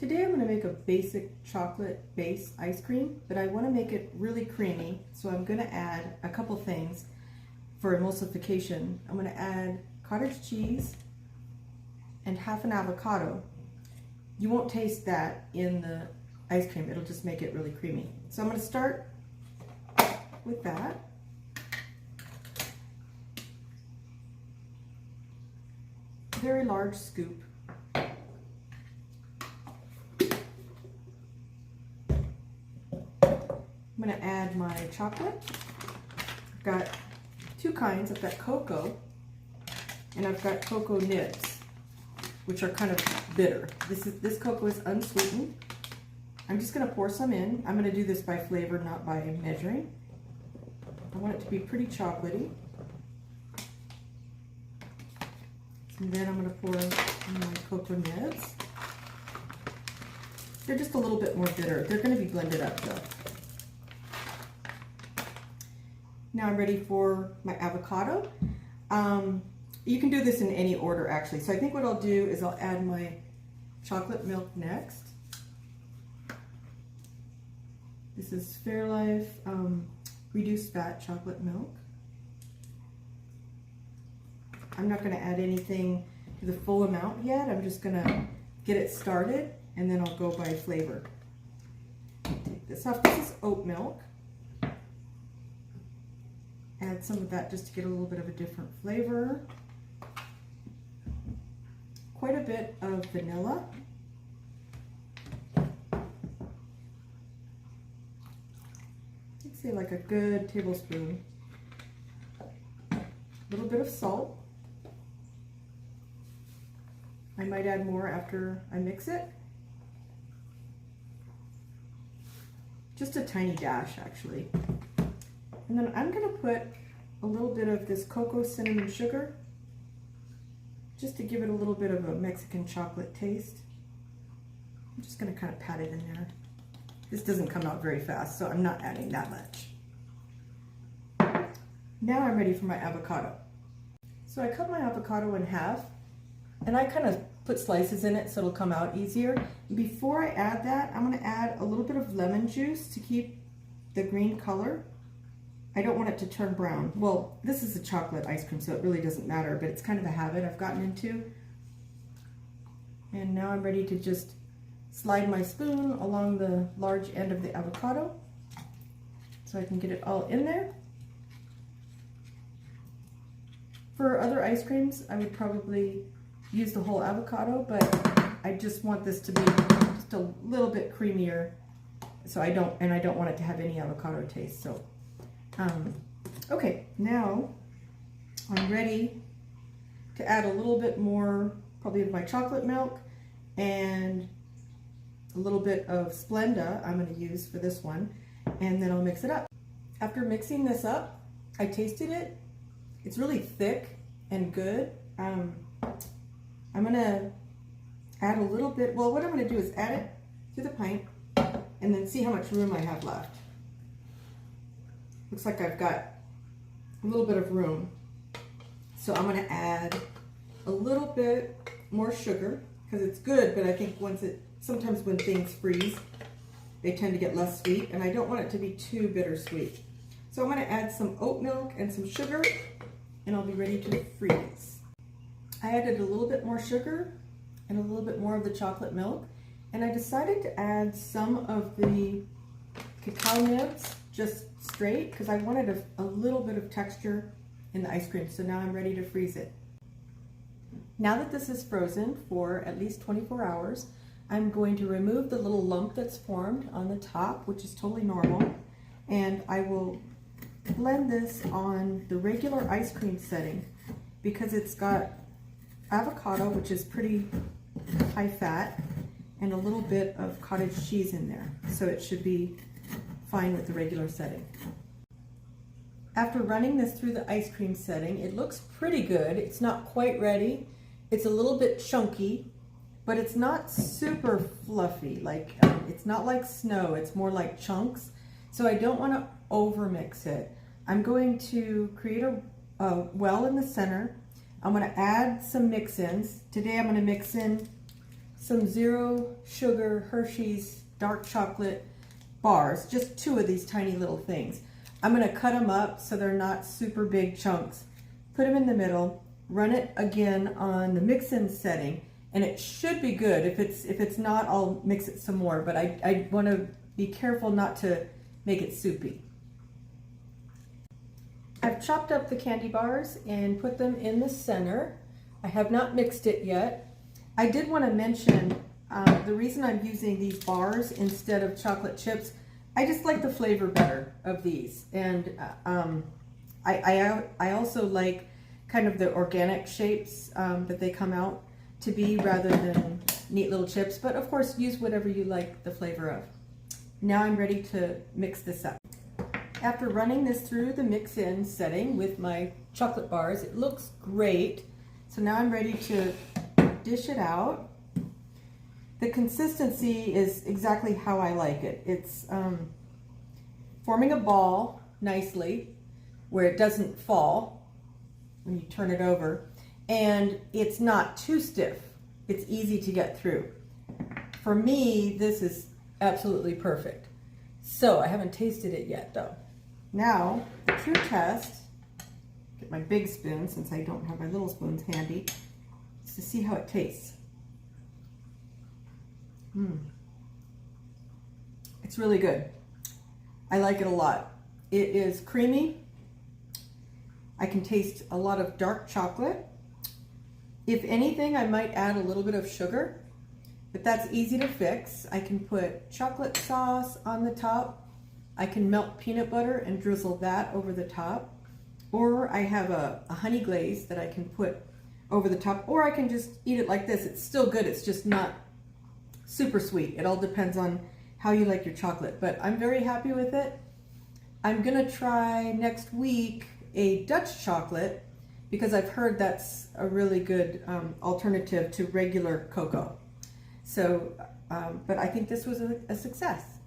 Today I'm going to make a basic chocolate base ice cream, but I want to make it really creamy, so I'm going to add a couple things for emulsification. I'm going to add cottage cheese and half an avocado. You won't taste that in the ice cream, it'll just make it really creamy. So I'm going to start with that. Very large scoop. I'm going to add my chocolate. I've got two kinds. I've got cocoa and I've got cocoa nibs, which are kind of bitter. This cocoa is unsweetened. I'm just going to pour some in. I'm going to do this by flavor, not by measuring. I want it to be pretty chocolatey. And then I'm going to pour in my cocoa nibs. They're just a little bit more bitter. They're going to be blended up though. Now I'm ready for my avocado. You can do this in any order actually. So I think what I'll do is I'll add my chocolate milk next. This is Fairlife reduced fat chocolate milk. I'm not going to add anything to the full amount yet. I'm just going to get it started and then I'll go by flavor. Take this off. This is oat milk. Add some of that just to get a little bit of a different flavor. Quite a bit of vanilla. I'd say like a good tablespoon. A little bit of salt. I might add more after I mix it. Just a tiny dash actually. And then I'm going to put a little bit of this cocoa cinnamon sugar just to give it a little bit of a Mexican chocolate taste. I'm just going to kind of pat it in there. This doesn't come out very fast, so I'm not adding that much. Now I'm ready for my avocado. So I cut my avocado in half and I kind of put slices in it so it'll come out easier. Before I add that, I'm going to add a little bit of lemon juice to keep the green color. I don't want it to turn brown. Well, this is a chocolate ice cream, so it really doesn't matter, but it's kind of a habit I've gotten into. And now I'm ready to just slide my spoon along the large end of the avocado so I can get it all in there. For other ice creams, I would probably use the whole avocado, but I just want this to be just a little bit creamier, so I don't want it to have any avocado taste. So okay, now I'm ready to add a little bit more, probably of my chocolate milk and a little bit of Splenda I'm going to use for this one, and then I'll mix it up. After mixing this up, I tasted it. It's really thick and good. I'm going to add a little bit, well, what I'm going to do is add it to the pint and then see how much room I have left. Looks like I've got a little bit of room. So I'm going to add a little bit more sugar because it's good, but I think sometimes when things freeze, they tend to get less sweet, and I don't want it to be too bittersweet. So I'm going to add some oat milk and some sugar, and I'll be ready to freeze. I added a little bit more sugar and a little bit more of the chocolate milk, and I decided to add some of the cacao nibs just straight because I wanted a little bit of texture in the ice cream. So now I'm ready to freeze it. Now that this is frozen for at least 24 hours, I'm going to remove the little lump that's formed on the top, which is totally normal, and I will blend this on the regular ice cream setting because it's got avocado, which is pretty high fat, and a little bit of cottage cheese in there, so it should be fine with the regular setting. After running this through the ice cream setting, it looks pretty good. It's not quite ready. It's a little bit chunky, but it's not super fluffy. Like it's not like snow, it's more like chunks. So I don't want to over mix it. I'm going to create a well in the center. I'm going to add some mix-ins. Today I'm going to mix in some zero sugar Hershey's dark chocolate bars, just 2 of these tiny little things. I'm going to cut them up so they're not super big chunks. Put them in the middle, run it again on the mix-in setting, and it should be good. If it's not, I'll mix it some more, but I want to be careful not to make it soupy. I've chopped up the candy bars and put them in the center. I have not mixed it yet. I did want to mention the reason I'm using these bars instead of chocolate chips. I just like the flavor better of these, and I also like kind of the organic shapes that they come out to be rather than neat little chips, but of course use whatever you like the flavor of. Now I'm ready to mix this up. After running this through the mix-in setting with my chocolate bars, it looks great. So now I'm ready to dish it out. The consistency is exactly how I like it. It's forming a ball nicely where it doesn't fall when you turn it over, and it's not too stiff. It's easy to get through. For me, this is absolutely perfect. So I haven't tasted it yet though. Now, the true test, get my big spoon since I don't have my little spoons handy, is to see how it tastes. It's really good. I like it a lot. It is creamy. I can taste a lot of dark chocolate. If anything, I might add a little bit of sugar, but that's easy to fix. I can put chocolate sauce on the top. I can melt peanut butter and drizzle that over the top. Or I have a honey glaze that I can put over the top, or I can just eat it like this. It's still good, it's just not super sweet. It all depends on how you like your chocolate, but I'm very happy with it. I'm gonna try next week a Dutch chocolate because I've heard that's a really good alternative to regular cocoa. So, but I think this was a success.